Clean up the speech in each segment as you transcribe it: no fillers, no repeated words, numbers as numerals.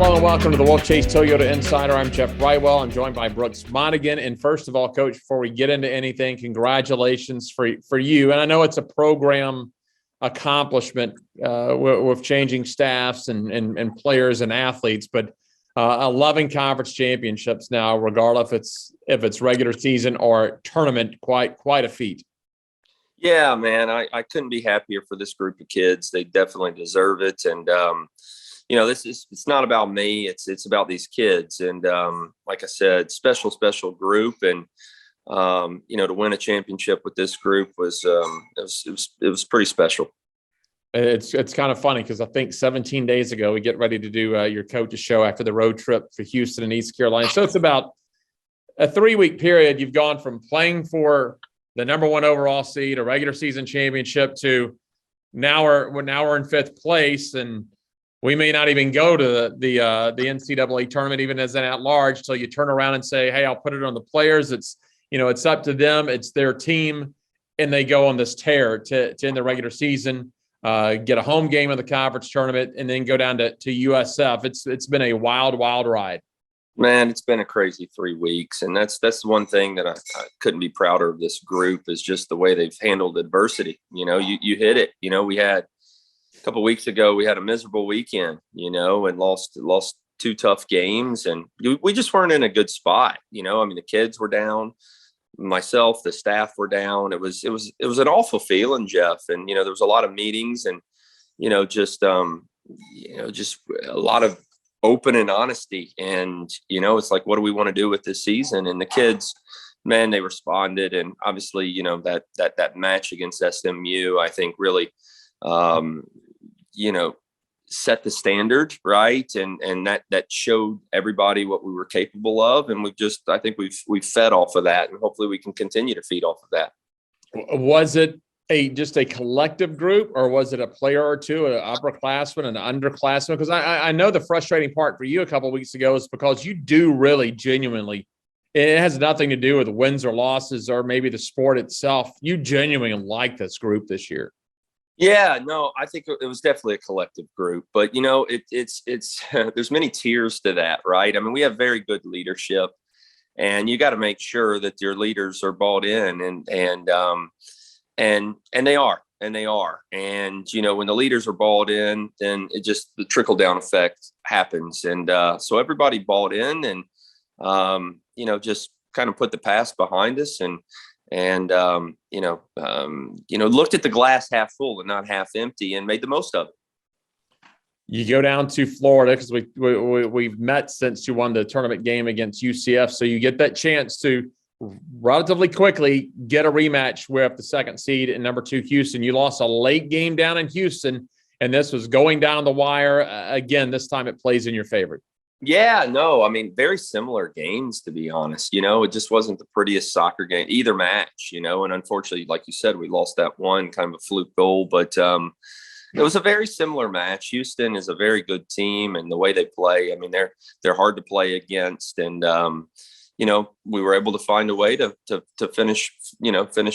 Hello and welcome to the Wolfchase Toyota Indsider. I'm Jeff Brightwell. I'm joined by Brooks Monaghan. And first of all, Coach, before we get into anything, congratulations for you. And I know it's a program accomplishment with changing staffs and players and athletes, but 11 conference championships now, regardless if it's regular season or tournament, quite a feat. Yeah, man, I couldn't be happier for this group of kids. They definitely deserve it. And, it's not about me. It's about these kids. And like I said, special group. And, to win a championship with this group was pretty special. It's kind of funny because I think 17 days ago, we get ready to do your coach's show after the road trip for Houston and East Carolina. So it's about a 3-week period. You've gone from playing for the number 1 overall seed, a regular season championship, to now we're in 5th place, and we may not even go to the NCAA tournament, even as an at-large, till you turn around and say, hey, I'll put it on the players. It's up to them. It's their team, and they go on this tear to end the regular season, get a home game in the conference tournament, and then go down to USF. It's been a wild ride. Man, it's been a crazy 3 weeks. And that's the one thing that I couldn't be prouder of this group is just the way they've handled adversity. You hit it. We had a couple of weeks ago, we had a miserable weekend, and lost 2 tough games, and we just weren't in a good spot. The kids were down, myself, the staff were down. It was an awful feeling, Jeff. And, there was a lot of meetings and, just a lot of open and honesty. And, it's like, what do we want to do with this season? And the kids, man, they responded. And obviously, that match against SMU, I think really, set the standard, right? And that showed everybody what we were capable of. And I think we've fed off of that, and hopefully we can continue to feed off of that. Was it just a collective group, or was it a player or two, an upperclassman and an underclassman? Because I know the frustrating part for you a couple of weeks ago is because you do really genuinely, it has nothing to do with wins or losses or maybe the sport itself. You genuinely like this group this year. Yeah, no, I think it was definitely a collective group, but it's there's many tiers to that, right? I mean, we have very good leadership, and you got to make sure that your leaders are bought in, and they are. And when the leaders are bought in, then the trickle down effect happens. And so everybody bought in, and just kind of put the past behind us, and looked at the glass half full and not half empty, and made the most of it. You go down to Florida because we've met since you won the tournament game against UCF. So you get that chance to relatively quickly get a rematch with the 2nd seed and number 2 Houston. You lost a late game down in Houston, and this was going down the wire. Again, this time it plays in your favor. Yeah, no, I mean, very similar games, to be honest. It just wasn't the prettiest soccer game, either match, and unfortunately, like you said, we lost that one, kind of a fluke goal, but it was a very similar match. Houston is a very good team, and the way they play, I mean, they're hard to play against. And, we were able to find a way to finish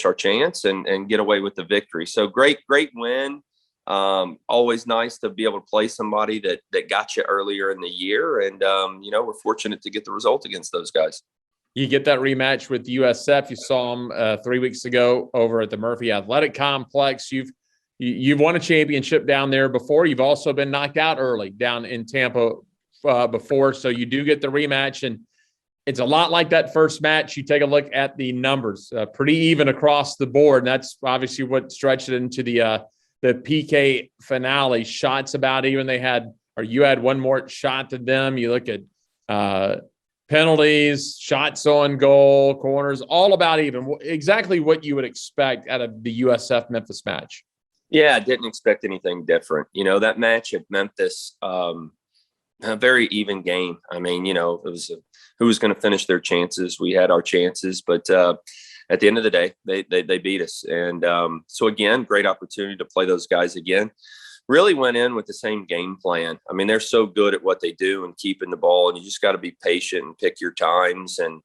our chance and get away with the victory. So great win. Always nice to be able to play somebody that got you earlier in the year. And, we're fortunate to get the result against those guys. You get that rematch with USF. You saw them 3 weeks ago over at the Murphy Athletic Complex. You've won a championship down there before. You've also been knocked out early down in Tampa before. So you do get the rematch, and it's a lot like that first match. You take a look at the numbers, pretty even across the board. And that's obviously what stretched it into the PK finale. Shots about even. You had one more shot than them. You look at penalties, shots on goal, corners, all about even. Exactly what you would expect out of the USF Memphis match. Yeah, I didn't expect anything different. That match at Memphis, a very even game. I mean, it was who was going to finish their chances. We had our chances, but at the end of the day, they beat us. And so again, great opportunity to play those guys again. Really went in with the same game plan. I mean, they're so good at what they do and keeping the ball, and you just got to be patient and pick your times. And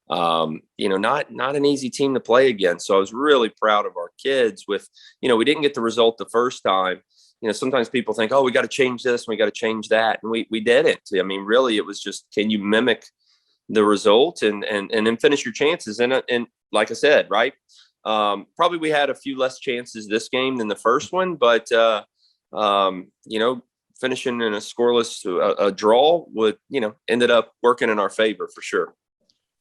not an easy team to play against. So I was really proud of our kids with, we didn't get the result the first time, sometimes people think, oh, we got to change this, we got to change that. And we didn't. I mean, really, it was just, can you mimic the result and then finish your chances? And like I said, right. Probably we had a few less chances this game than the first one, but, finishing in a scoreless, a draw would, ended up working in our favor for sure.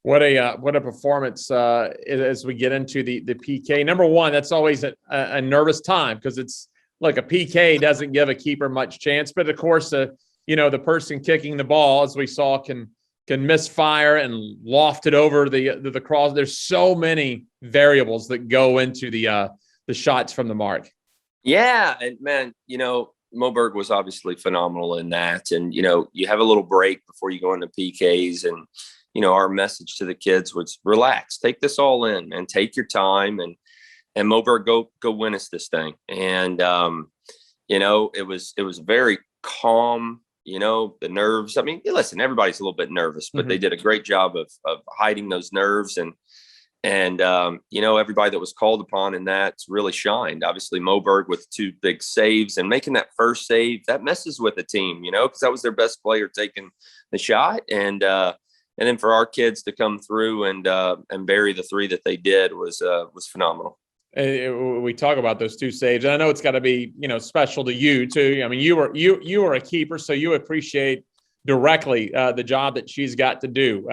What a performance as we get into the PK. Number one, that's always a nervous time because it's like a PK doesn't give a keeper much chance. But of course, the person kicking the ball, as we saw, can misfire and loft it over the cross. There's so many variables that go into the shots from the mark. Yeah, and man, Moberg was obviously phenomenal in that. And you have a little break before you go into PKs, and our message to the kids was relax, take this all in and take your time, and Moberg, go win us this thing. And, it was very calm, the nerves. I mean, listen, everybody's a little bit nervous, but they did a great job of hiding those nerves. And everybody that was called upon in that really shined. Obviously Moberg with 2 big saves, and making that first save, that messes with the team, because that was their best player taking the shot. And then for our kids to come through and bury the 3 that they did was phenomenal. We talk about those 2 saves, and I know it's got to be special to you too. I mean, you were a keeper, so you appreciate directly the job that she's got to do.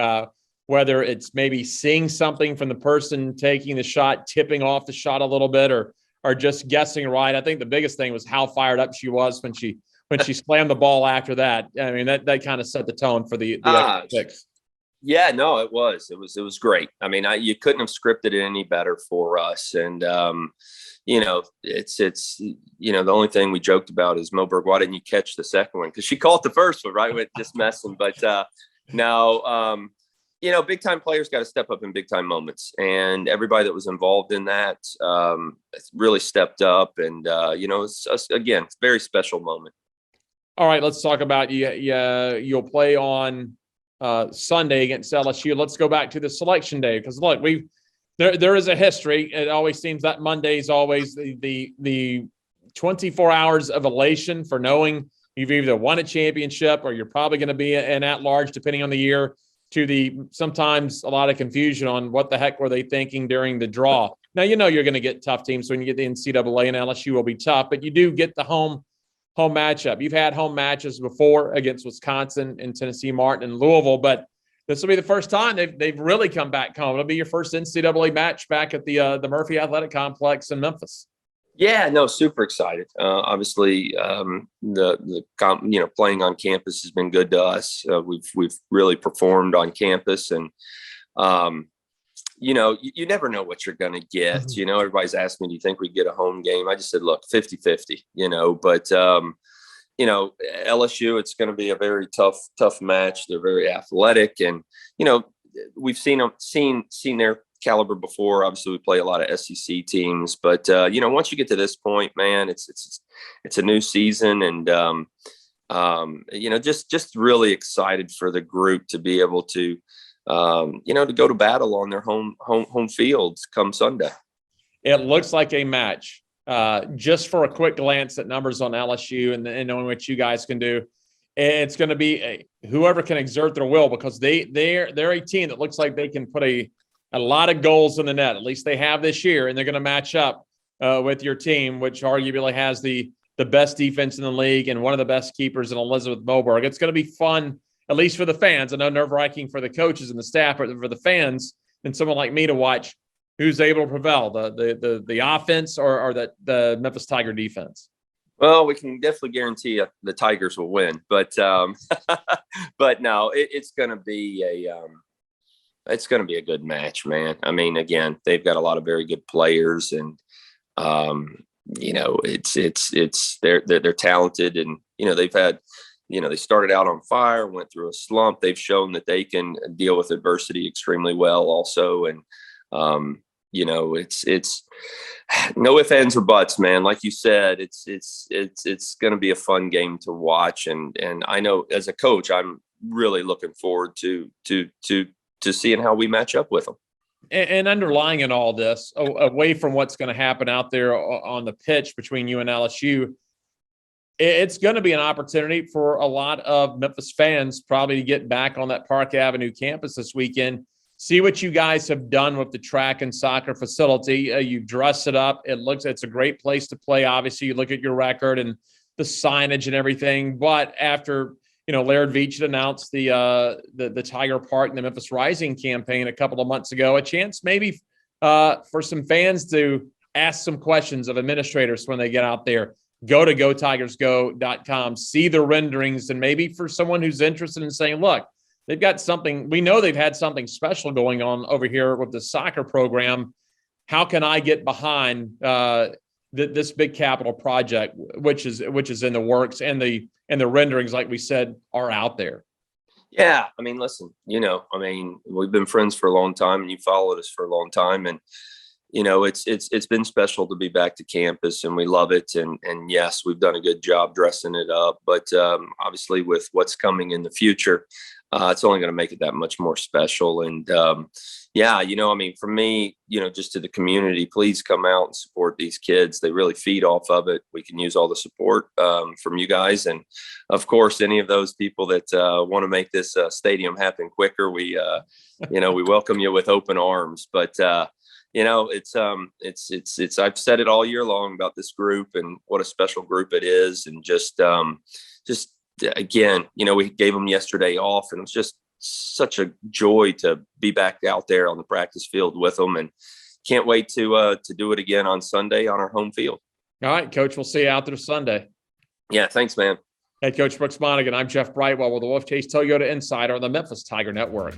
Whether it's maybe seeing something from the person taking the shot, tipping off the shot a little bit, or just guessing right. I think the biggest thing was how fired up she was when she slammed the ball after that. I mean, that kind of set the tone for the six. Yeah, no, it was great. I mean, you couldn't have scripted it any better for us. And, it's the only thing we joked about is, Moberg, why didn't you catch the second one? Cause she caught the first one, right? With just messing. But, now, big time players got to step up in big time moments, and everybody that was involved in that, really stepped up. And, it's again, it's a very special moment. All right, let's talk about you'll play on Sunday against LSU. Let's go back to the selection day, because look, there is a history. It always seems that Monday is always the 24 hours of elation for knowing you've either won a championship or you're probably going to be an at-large, depending on the year, to the sometimes a lot of confusion on what the heck were they thinking during the draw. Now, you're going to get tough teams when you get the NCAA, and LSU will be tough, but you do get the home matchup. You've had home matches before against Wisconsin and Tennessee Martin and Louisville, but this will be the first time they've really come back home. It'll be your first NCAA match back at the Murphy Athletic Complex in Memphis. Yeah, no, super excited. Obviously, playing on campus has been good to us. We've really performed on campus, and you never know what you're going to get. Mm-hmm. Everybody's asked me, do you think we get a home game? I just said, look, 50-50, but, LSU, it's going to be a very tough match. They're very athletic, and, we've seen their caliber before. Obviously we play a lot of SEC teams, but, once you get to this point, man, it's a new season, and, just really excited for the group to be able to, to go to battle on their home fields come Sunday. It looks like a match. Just for a quick glance at numbers on LSU and knowing what you guys can do, it's going to be whoever can exert their will, because they're a team that looks like they can put a lot of goals in the net. At least they have this year, and they're going to match up with your team, which arguably has the best defense in the league and one of the best keepers in Elizabeth Moberg. It's going to be fun, at least for the fans. I know nerve-wracking for the coaches and the staff, but for the fans and someone like me to watch who's able to prevail, the offense or the Memphis Tiger defense. Well, we can definitely guarantee the Tigers will win, but but no, it's going to be a good match, man. I mean, again, they've got a lot of very good players, and they're talented, and they've had. They started out on fire, went through a slump. They've shown that they can deal with adversity extremely well also. And, it's no ifs, ands, or buts, man. Like you said, it's going to be a fun game to watch. And I know as a coach, I'm really looking forward to seeing how we match up with them. And underlying in all this, away from what's going to happen out there on the pitch between you and LSU, it's going to be an opportunity for a lot of Memphis fans probably to get back on that Park Avenue campus this weekend. See what you guys have done with the track and soccer facility. You've dressed it up. It's a great place to play. Obviously, you look at your record and the signage and everything. But after, Laird Veach announced the Tiger Park and the Memphis Rising campaign a couple of months ago, a chance maybe for some fans to ask some questions of administrators when they get out there. Go to GoTigersGo.com, see the renderings, and maybe for someone who's interested in saying, look, they've got something, we know they've had something special going on over here with the soccer program. How can I get behind this big capital project, which is in the works, and the renderings, like we said, are out there? Yeah. I mean, listen, we've been friends for a long time, and you followed us for a long time. And, it's been special to be back to campus, and we love it. And yes, we've done a good job dressing it up, but obviously with what's coming in the future, it's only going to make it that much more special. And for me, just to the community, please come out and support these kids. They really feed off of it. We can use all the support from you guys. And of course, any of those people that want to make this stadium happen quicker, we welcome you with open arms. But it's I've said it all year long about this group and what a special group it is. And just again, we gave them yesterday off, and it was just such a joy to be back out there on the practice field with them, and can't wait to do it again on Sunday on our home field. All right, Coach, we'll see you out there Sunday. Yeah. Thanks, man. Head Coach Brooks Monaghan. I'm Jeff Brightwell with the Wolfchase Toyota Indsider on the Memphis Tiger Network.